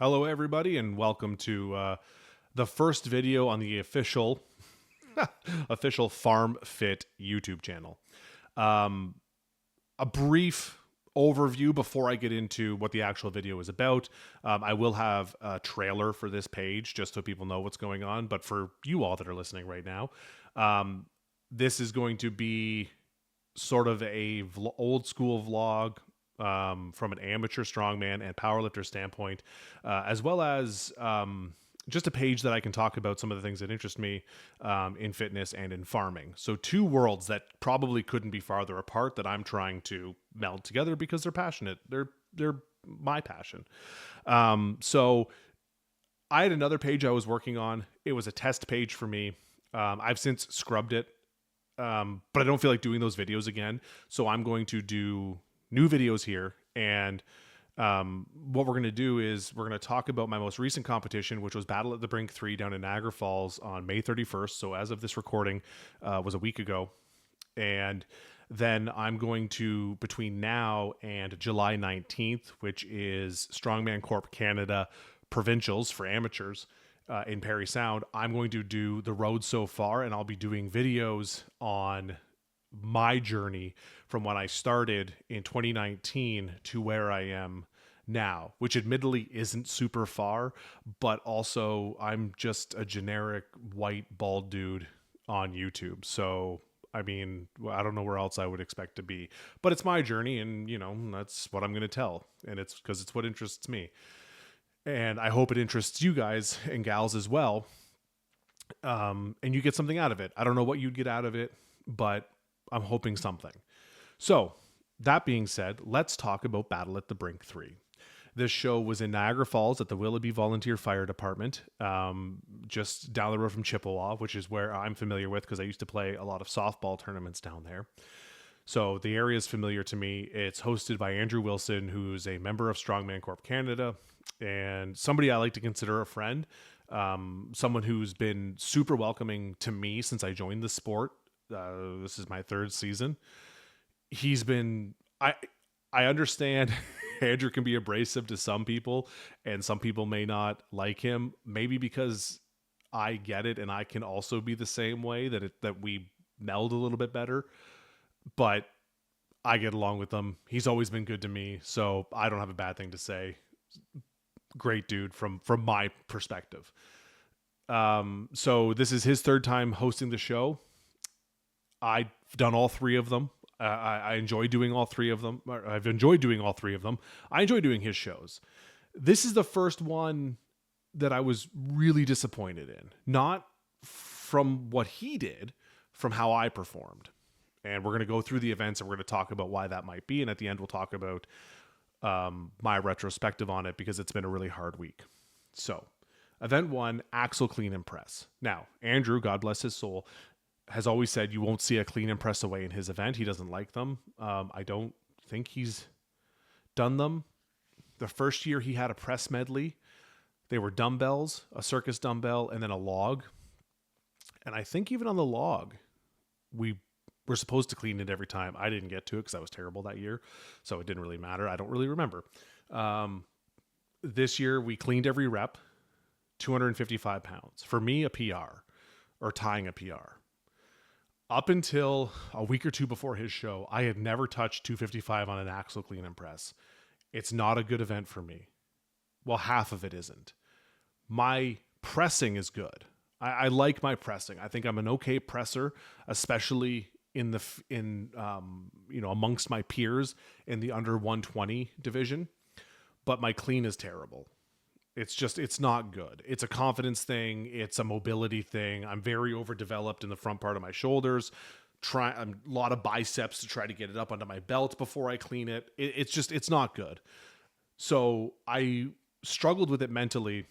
Hello, everybody, and welcome to the first video on the official official Farm Fit YouTube channel. Um, a brief overview before I get into what the actual video is about. I will have a trailer for this page just so people know what's going on. But for you all that are listening right now, this is going to be sort of a old school vlog from an amateur strongman and powerlifter standpoint, as well as just a page that I can talk about some of the things that interest me in fitness and in farming. So two worlds that probably couldn't be farther apart that I'm trying to meld together because they're passionate. They're my passion. So I had another page I was working on. It was a test page for me. I've since scrubbed it, but I don't feel like doing those videos again. So I'm going to do new videos here. And what we're going to do is we're going to talk about my most recent competition, which was Battle at the Brink 3 down in Niagara Falls on May 31st. So as of this recording, was a week ago. And then I'm going to, between now and July 19th, which is Strongman Corp Canada Provincials for amateurs in Parry Sound, I'm going to do the road so far, and I'll be doing videos on my journey from when I started in 2019 to where I am now, which admittedly isn't super far, but also I'm just a generic white bald dude on YouTube. So, I mean, I don't know where else I would expect to be, but it's my journey, and that's what I'm going to tell. And it's because it's what interests me. And I hope it interests you guys and gals as well. And you get something out of it. I don't know what you'd get out of it, but I'm hoping something. So, that being said, let's talk about Battle at the Brink 3. This show was in Niagara Falls at the Willoughby Volunteer Fire Department, just down the road from Chippewa, which is where I'm familiar with because I used to play a lot of softball tournaments down there. So the area is familiar to me. It's hosted by Andrew Wilson, who's a member of Strongman Corp Canada and somebody I like to consider a friend, someone who's been super welcoming to me since I joined the sport. This is my third season. He's been, I understand Andrew can be abrasive to some people and some people may not like him, maybe because I get it. And I can also be the same way that we meld a little bit better, but I get along with him. He's always been good to me. So I don't have a bad thing to say. Great dude from my perspective. So this is his third time hosting the show. I've done all three of them. I enjoy doing all three of them. I've enjoyed doing all three of them. I enjoy doing his shows. This is the first one that I was really disappointed in. Not from what he did, from how I performed. And we're going to go through the events and we're going to talk about why that might be. And at the end, we'll talk about my retrospective on it because it's been a really hard week. So, event 1, Axle Clean and Press. Now, Andrew, God bless his soul, has always said you won't see a clean and press away in his event. He doesn't like them. I don't think he's done them. The first year he had a press medley. They were dumbbells, a circus dumbbell, and then a log. And I think even on the log, we were supposed to clean it every time. I didn't get to it because I was terrible that year, so it didn't really matter. I don't really remember. This year we cleaned every rep, 255 pounds. For me, a PR, or tying a PR. Up until a week or two before his show, I had never touched 255 on an axle clean and press. It's not a good event for me. Well, half of it isn't. My pressing is good. I like my pressing. I think I'm an okay presser, especially amongst my peers in the under 120 division. But my clean is terrible. It's not good. It's a confidence thing. It's a mobility thing. I'm very overdeveloped in the front part of my shoulders. A lot of biceps to try to get it up onto my belt before I clean it. It's not good. So I struggled with it mentally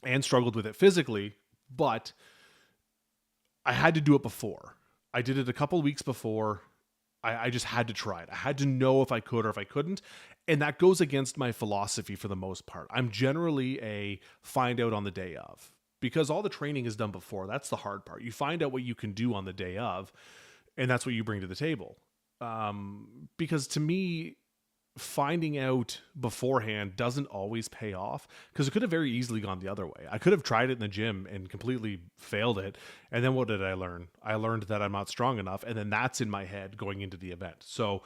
and struggled with it physically, but I had to do it before. I did it a couple weeks before. I just had to try it. I had to know if I could or if I couldn't. And that goes against my philosophy for the most part. I'm generally a find out on the day of because all the training is done before. That's the hard part. You find out what you can do on the day of, and that's what you bring to the table. Because to me, finding out beforehand doesn't always pay off, because it could have very easily gone the other way. I could have tried it in the gym and completely failed it. And then what did I learn? I learned that I'm not strong enough. And then that's in my head going into the event. So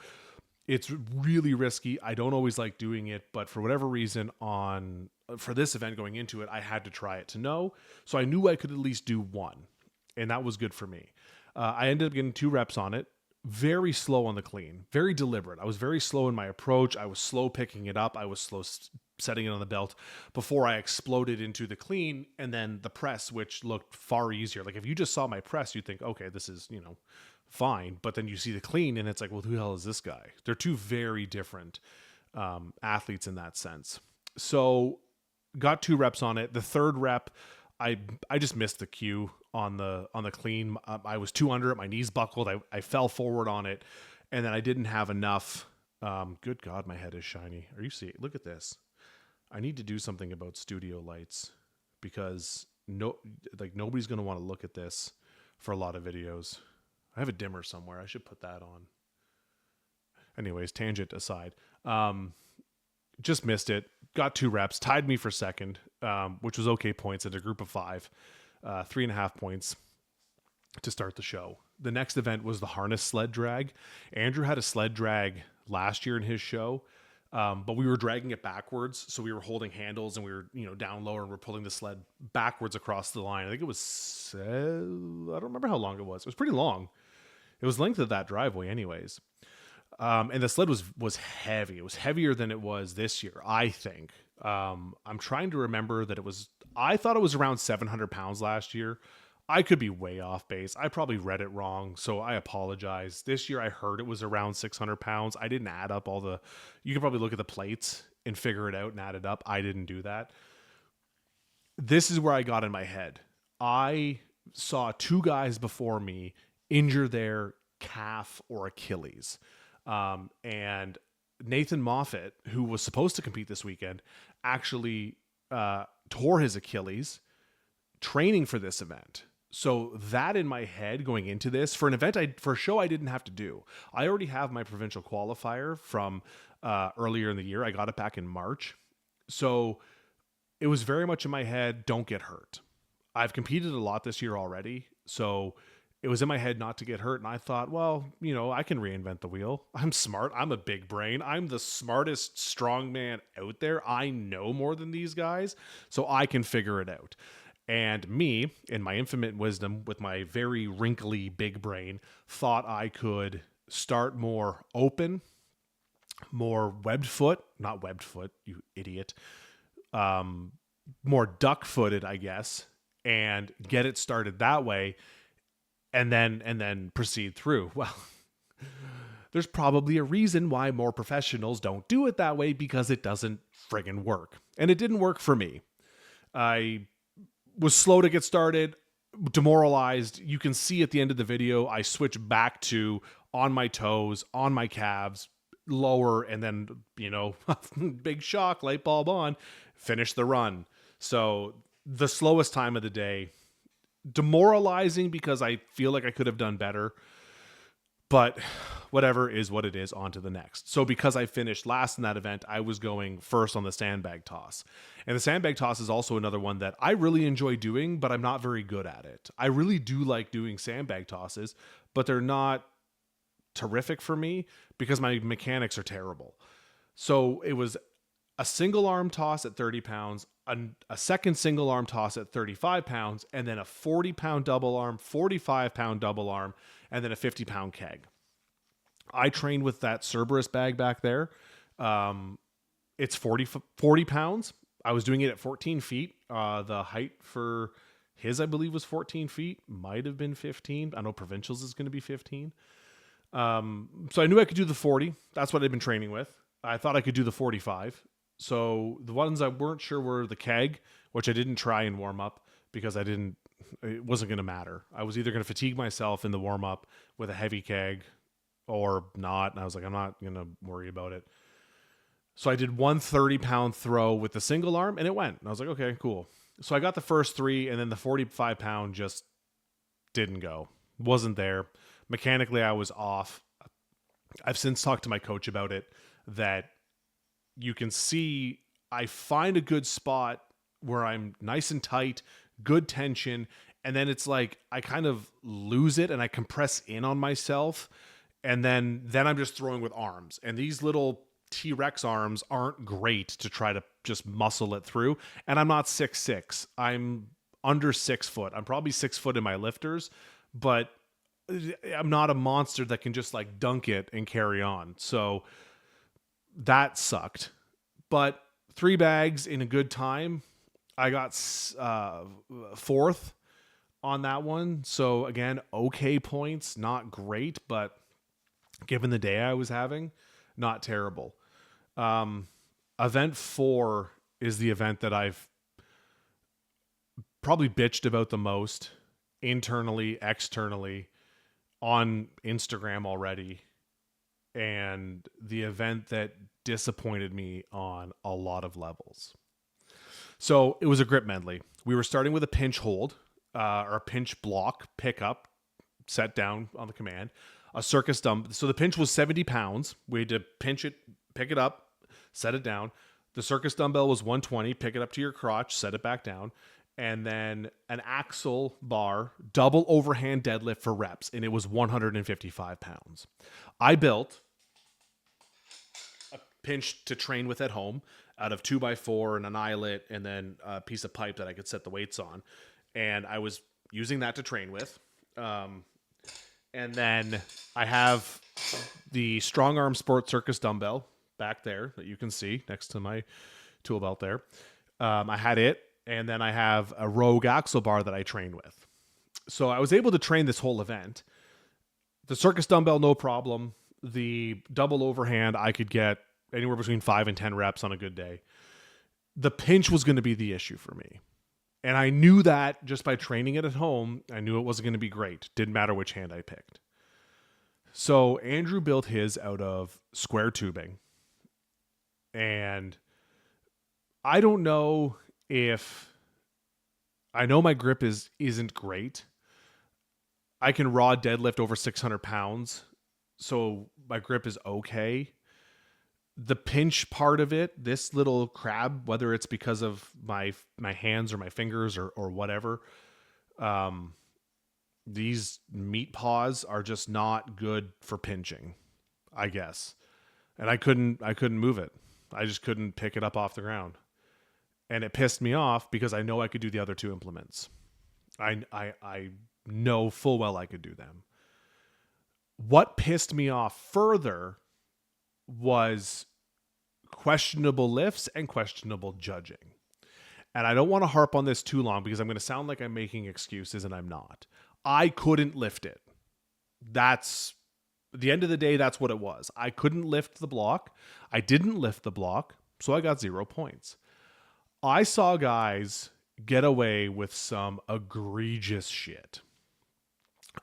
it's really risky. I don't always like doing it, but for whatever reason for this event going into it, I had to try it to know. So I knew I could at least do one, and that was good for me. I ended up getting 2 reps on it. Very slow on the clean, very deliberate. I was very slow in my approach. I was slow picking it up. I was slow setting it on the belt before I exploded into the clean and then the press, which looked far easier. Like if you just saw my press, you'd think, okay, this is, fine. But then you see the clean and it's like, well, who the hell is this guy? They're 2 very different athletes in that sense. So got 2 reps on it. The 3rd rep, I just missed the cue on the clean. I was 2 under it. My knees buckled. I fell forward on it, and then I didn't have enough. Good God, my head is shiny. Are you seeing? Look at this. I need to do something about studio lights, because nobody's going to want to look at this for a lot of videos. I have a dimmer somewhere. I should put that on. Anyways, tangent aside. Just missed it. Got 2 reps. Tied me for second, which was okay points at a group of 5. 3.5 points to start the show. The next event was the harness sled drag. Andrew had a sled drag last year in his show, but we were dragging it backwards. So we were holding handles and we were, down lower, and we're pulling the sled backwards across the line. I think it was, I don't remember how long it was. It was pretty long. It was the length of that driveway anyways. And the sled was heavy. It was heavier than it was this year, I think. I'm trying to remember that I thought it was around 700 pounds last year. I could be way off base. I probably read it wrong, so I apologize. This year I heard it was around 600 pounds. I didn't add up you can probably look at the plates and figure it out and add it up. I didn't do that. This is where I got in my head. I saw 2 guys before me injure their calf or Achilles. And Nathan Moffat, who was supposed to compete this weekend, actually tore his Achilles training for this event. So that in my head going into this, for an event, for a show I didn't have to do. I already have my provincial qualifier from earlier in the year. I got it back in March. So it was very much in my head, don't get hurt. I've competed a lot this year already, so it was in my head not to get hurt. And I thought, well, I can reinvent the wheel. I'm smart. I'm a big brain. I'm the smartest strong man out there. I know more than these guys, so I can figure it out. And me, in my infinite wisdom, with my very wrinkly big brain, thought I could start more open, more webbed foot, not webbed foot, you idiot, more duck footed, I guess, and get it started that way. And then proceed through. Well, there's probably a reason why more professionals don't do it that way, because it doesn't friggin' work. And it didn't work for me. I was slow to get started, demoralized. You can see at the end of the video, I switch back to on my toes, on my calves, lower, and then, big shock, light bulb on, finish the run. So the slowest time of the day, demoralizing because I feel like I could have done better, but whatever is what it is, on to the next. So because I finished last in that event, I was going first on the sandbag toss. And the sandbag toss is also another one that I really enjoy doing, but I'm not very good at it. I really do like doing sandbag tosses, but they're not terrific for me because my mechanics are terrible. So it was a single arm toss at 30 pounds, a second single arm toss at 35 pounds, and then a 40-pound double arm, 45-pound double arm, and then a 50-pound keg. I trained with that Cerberus bag back there. It's 40 pounds. I was doing it at 14 feet. The height for his, I believe, was 14 feet. Might have been 15. I know provincials is going to be 15. So I knew I could do the 40. That's what I'd been training with. I thought I could do the 45. So the ones I weren't sure were the keg, which I didn't try and warm up because it wasn't going to matter. I was either going to fatigue myself in the warm up with a heavy keg or not. And I was like, I'm not going to worry about it. So I did one 30-pound throw with the single arm and it went. And I was like, okay, cool. So I got the first 3 and then the 45-pound just didn't go. Wasn't there. Mechanically, I was off. I've since talked to my coach about it, that you can see I find a good spot where I'm nice and tight, good tension, and then it's like I kind of lose it and I compress in on myself, and then I'm just throwing with arms. And these little T-Rex arms aren't great to try to just muscle it through. And I'm not 6'6". I'm under 6 foot. I'm probably 6 foot in my lifters, but I'm not a monster that can just like dunk it and carry on. So that sucked. But 3 bags in a good time. I got 4th on that one. So again, okay points, not great, but given the day I was having, not terrible. Event 4 is the event that I've probably bitched about the most internally, externally, on Instagram already, and the event that disappointed me on a lot of levels. So it was a grip medley. We were starting with a pinch hold, or a pinch block, pick up, set down on the command, a circus dump. So the pinch was 70 pounds. We had to pinch it, pick it up, set it down. The circus dumbbell was 120, pick it up to your crotch, set it back down. And then an axle bar, double overhand deadlift for reps, and it was 155 pounds. I built a pinch to train with at home out of 2x4 and an eyelet and then a piece of pipe that I could set the weights on. And I was using that to train with. And then I have the Strong Arm Sport Circus dumbbell back there that you can see next to my tool belt there. I had it. And then I have a Rogue axle bar that I train with. So I was able to train this whole event. The circus dumbbell, no problem. The double overhand, I could get anywhere between 5 and 10 reps on a good day. The pinch was going to be the issue for me. And I knew that just by training it at home. I knew it wasn't going to be great. Didn't matter which hand I picked. So Andrew built his out of square tubing. And I don't know if I know my grip isn't great. I can raw deadlift over 600 pounds, so my grip is okay. The pinch part of it, this little crab, whether it's because of my hands or my fingers or whatever, these meat paws are just not good for pinching, I guess. And I couldn't move it. I just couldn't pick it up off the ground. And it pissed me off because I know I could do the other 2 implements. I know full well I could do them. What pissed me off further was questionable lifts and questionable judging. And I don't want to harp on this too long because I'm going to sound like I'm making excuses, and I'm not. I couldn't lift it. That's, at the end of the day, that's what it was. I couldn't lift the block. I didn't lift the block, so I got 0 points. I saw guys get away with some egregious shit.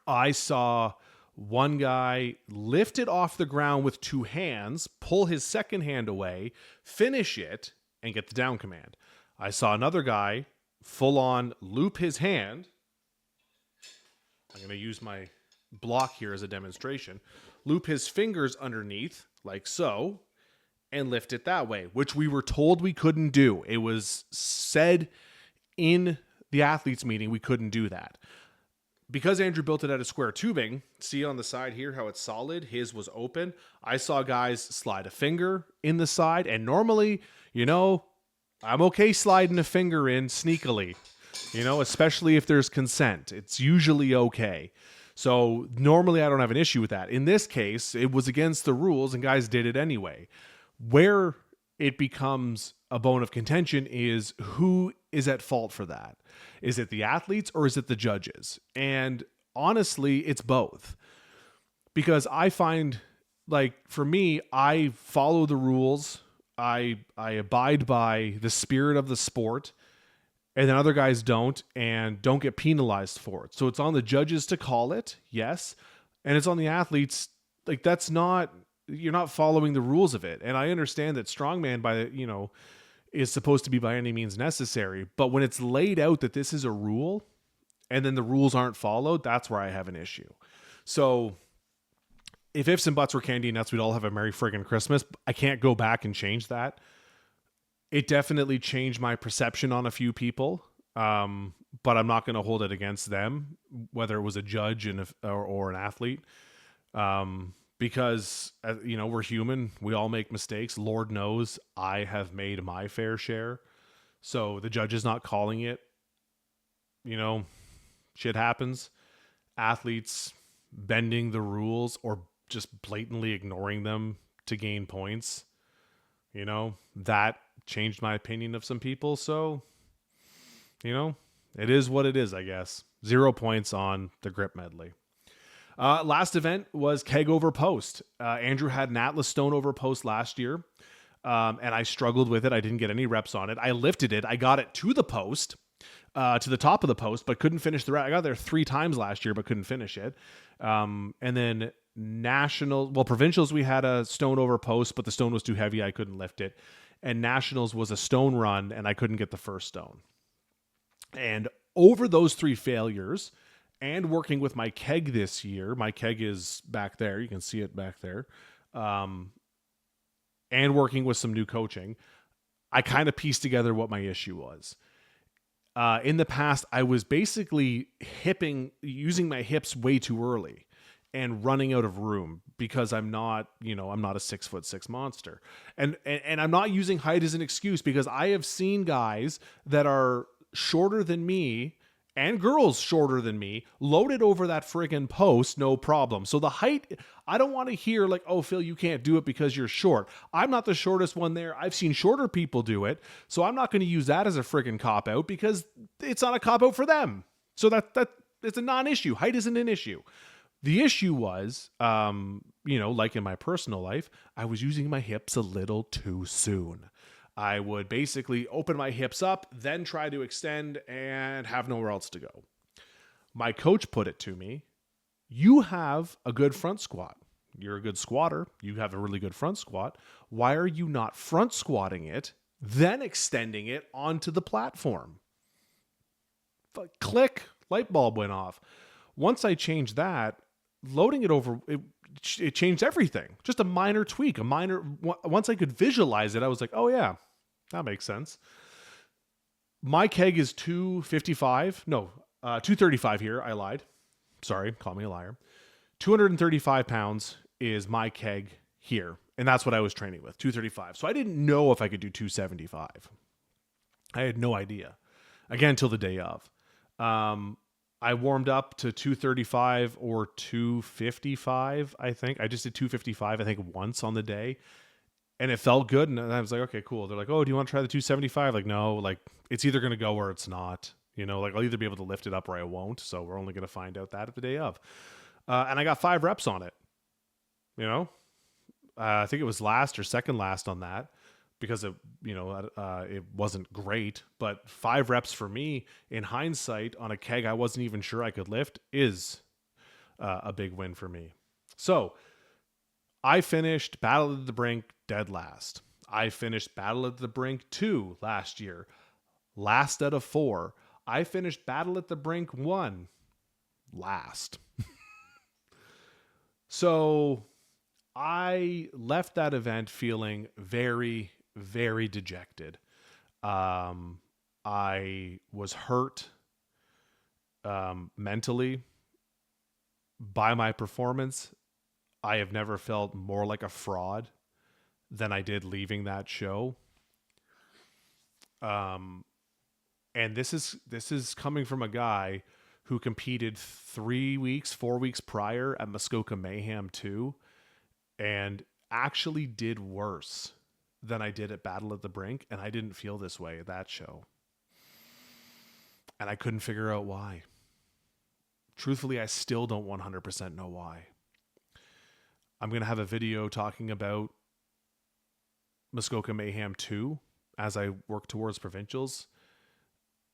I saw one guy lift it off the ground with 2 hands, pull his second hand away, finish it, and get the down command. I saw another guy full on loop his hand. I'm going to use my block here as a demonstration. Loop his fingers underneath, like so, and lift it that way, which we were told we couldn't do. It was said in the athletes meeting we couldn't do that. Because Andrew built it out of square tubing, see on the side here how it's solid, his was open. I saw guys slide a finger in the side, and normally, I'm okay sliding a finger in sneakily, especially if there's consent. It's usually okay. So normally I don't have an issue with that. In this case, it was against the rules and guys did it anyway. Where it becomes a bone of contention is who is at fault for that. Is it the athletes or is it the judges? And honestly, it's both. Because I find, like, for me, I follow the rules. I abide by the spirit of the sport. And then other guys don't and don't get penalized for it. So it's on the judges to call it, yes. And it's on the athletes. Like, you're not following the rules of it. And I understand that strongman is supposed to be by any means necessary. But when it's laid out that this is a rule and then the rules aren't followed, that's where I have an issue. So if ifs and buts were candy and nuts, we'd all have a Merry friggin' Christmas. I can't go back and change that. It definitely changed my perception on a few people, but I'm not going to hold it against them, whether it was a judge or an athlete, because we're human. We all make mistakes. Lord knows I have made my fair share. So the judge is not calling it. Shit happens. Athletes bending the rules or just blatantly ignoring them to gain points. That changed my opinion of some people. So, it is what it is, I guess. 0 points on the grip medley. Last event was keg over post. Andrew had an Atlas stone over post last year, and I struggled with it. I didn't get any reps on it. I lifted it. I got it to the post, to the top of the post, but couldn't finish the rep. I got there 3 times last year, but couldn't finish it. And then provincials, we had a stone over post, but the stone was too heavy. I couldn't lift it. And nationals was a stone run, and I couldn't get the first stone. And over those 3 failures, and working with my keg this year, my keg is back there. You can see it back there. And working with some new coaching, I kind of pieced together what my issue was. In the past, I was basically using my hips way too early and running out of room because I'm not a 6'6" monster. And I'm not using height as an excuse, because I have seen guys that are shorter than me and girls shorter than me loaded over that friggin' post, no problem. So the height, I don't want to hear like, oh, Phil, you can't do it because you're short. I'm not the shortest one there. I've seen shorter people do it. So I'm not going to use that as a friggin' cop out, because it's not a cop out for them. So that it's a non-issue. Height isn't an issue. The issue was, like in my personal life, I was using my hips a little too soon. I would basically open my hips up, then try to extend and have nowhere else to go. My coach put it to me, you have a good front squat. You're a good squatter. You have a really good front squat. Why are you not front squatting it, then extending it onto the platform? Click, light bulb went off. Once I changed that, loading it over, it changed everything. Just a minor tweak, once I could visualize it, I was like, oh yeah, that makes sense. My keg is 235 here. I lied. Sorry, call me a liar. 235 pounds is my keg here. And that's what I was training with, 235. So I didn't know if I could do 275. I had no idea. Again, till the day of. I warmed up to 235 or 255, I think. I just did 255, I think, once on the day. And it felt good. And I was like, okay, cool. They're like, oh, do you want to try the 275? Like, no, like, it's either going to go or it's not. I'll either be able to lift it up or I won't. So we're only going to find out that at the day of. And I got 5 reps on it. I think it was last or second last on that, because it wasn't great, but 5 reps for me in hindsight on a keg I wasn't even sure I could lift is a big win for me. So I finished Battle at the Brink dead last. I finished Battle at the Brink 2 last year, last out of 4. I finished Battle at the Brink 1 last. So I left that event feeling very, very dejected. I was hurt mentally by my performance. I have never felt more like a fraud than I did leaving that show. And this is coming from a guy who competed 4 weeks prior at Muskoka Mayhem 2, and actually did worse than I did at Battle at the Brink, and I didn't feel this way at that show. And I couldn't figure out why. Truthfully, I still don't 100% know why. I'm going to have a video talking about Muskoka Mayhem 2 as I work towards provincials,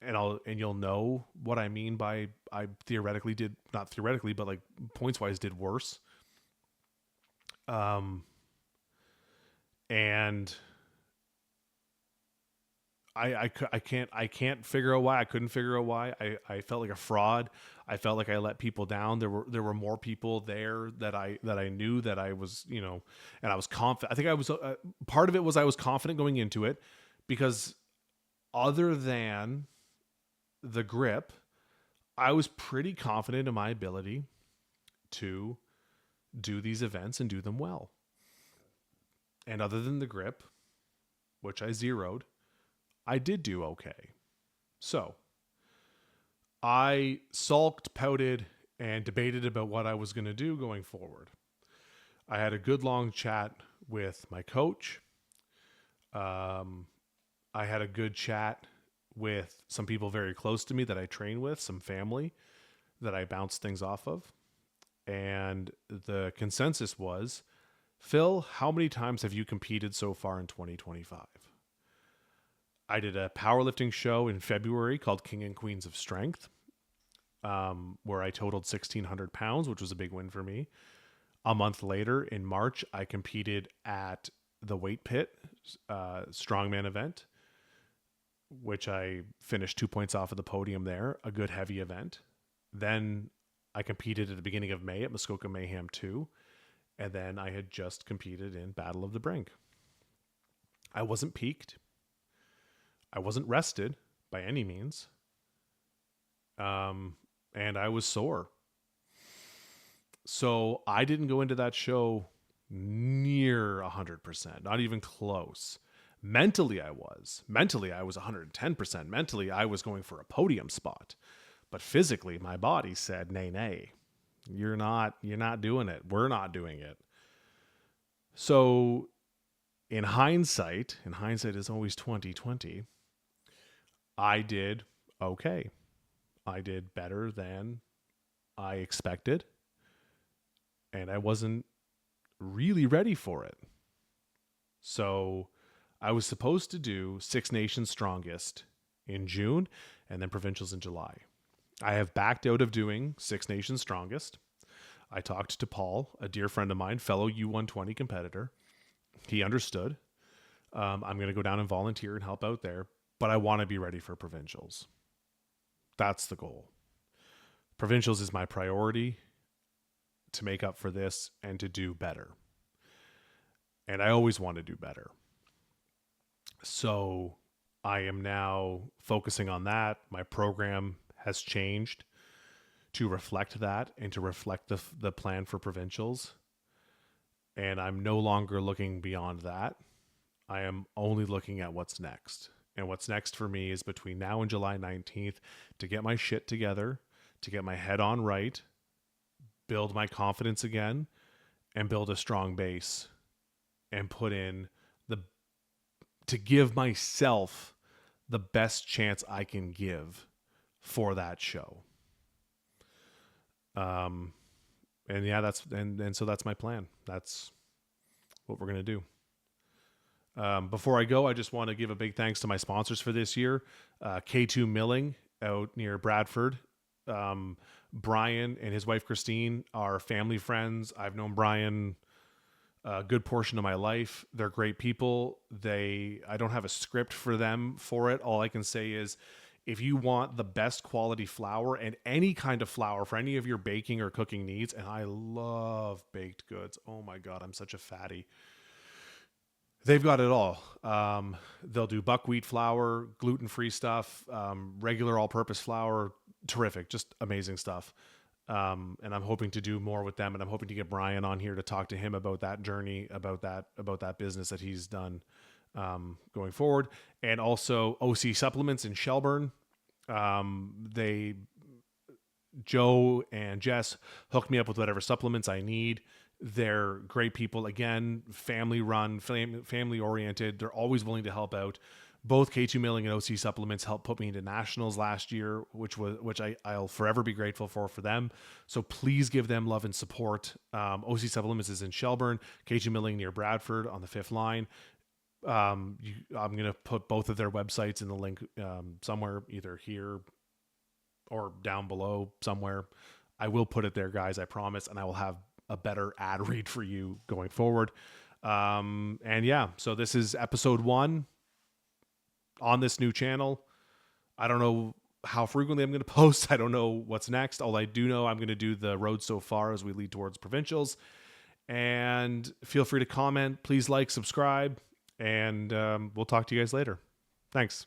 and you'll know what I mean by I theoretically did, not theoretically, but like points wise did worse. And I can't figure out why. I couldn't figure out why. I felt like a fraud. I felt like I let people down. There were more people there that I knew that I was, and I was confident. I think I was part of it was I was confident going into it because other than the grip, I was pretty confident in my ability to do these events and do them well. And other than the grip, which I zeroed, I did do okay. So I sulked, pouted, and debated about what I was going to do going forward. I had a good long chat with my coach. I had a good chat with some people very close to me that I train with, some family that I bounce things off of. And the consensus was, Phil, how many times have you competed so far in 2025? I did a powerlifting show in February called King and Queens of Strength, where I totaled 1,600 pounds, which was a big win for me. A month later, in March, I competed at the Weight Pit strongman event, which I finished 2 points off of the podium there, a good heavy event. Then I competed at the beginning of May at Muskoka Mayhem 2, and then I had just competed in Battle of the Brink. I wasn't peaked. I wasn't rested by any means. And I was sore. So I didn't go into that show near 100%, not even close. Mentally, I was 110%. Mentally, I was going for a podium spot, but physically, my body said, nay, you're not doing it. We're not doing it. So in hindsight is always 2020. I did okay. I did better than I expected, and I wasn't really ready for it. So I was supposed to do Six Nations Strongest in June and then Provincials in July. I have backed out of doing Six Nations Strongest. I talked to Paul, a dear friend of mine, fellow U120 competitor. He understood. I'm going to go down and volunteer and help out there, but I want to be ready for Provincials. That's the goal. Provincials is my priority to make up for this and to do better. And I always want to do better. So I am now focusing on that. My program has changed to reflect that and to reflect the plan for Provincials. And I'm no longer looking beyond that. I am only looking at what's next. And what's next for me is between now and July 19th to get my shit together, to get my head on right, build my confidence again, and build a strong base and put in to give myself the best chance I can give for that show. And yeah, so that's my plan. That's what we're going to do. Before I go, I just want to give a big thanks to my sponsors for this year. K2 Milling out near Bradford. Brian and his wife Christine are family friends. I've known Brian a good portion of my life. They're great people. I don't have a script for them for it. All I can say is if you want the best quality flour and any kind of flour for any of your baking or cooking needs, and I love baked goods. Oh my God, I'm such a fatty. They've got it all. They'll do buckwheat flour, gluten-free stuff, regular all-purpose flour. Terrific, just amazing stuff. And I'm hoping to do more with them, and I'm hoping to get Brian on here to talk to him about that journey, about that business that he's done going forward. And also OC Supplements in Shelburne. Joe and Jess hooked me up with whatever supplements I need. They're great people. Again, family run, family oriented. They're always willing to help out. Both K2 Milling and OC Supplements helped put me into nationals last year, which I'll forever be grateful for them. So please give them love and support. OC Supplements is in Shelburne, K2 Milling near Bradford on the 5th line. I'm going to put both of their websites in the link somewhere, either here or down below somewhere. I will put it there, guys, I promise, and I will have a better ad read for you going forward. And yeah, so this is episode 1. on this new channel. I don't know how frequently I'm going to post. I don't know what's next. All I do know, I'm going to do the road so far as we lead towards provincials. And feel free to comment. Please like, subscribe, and we'll talk to you guys later. Thanks.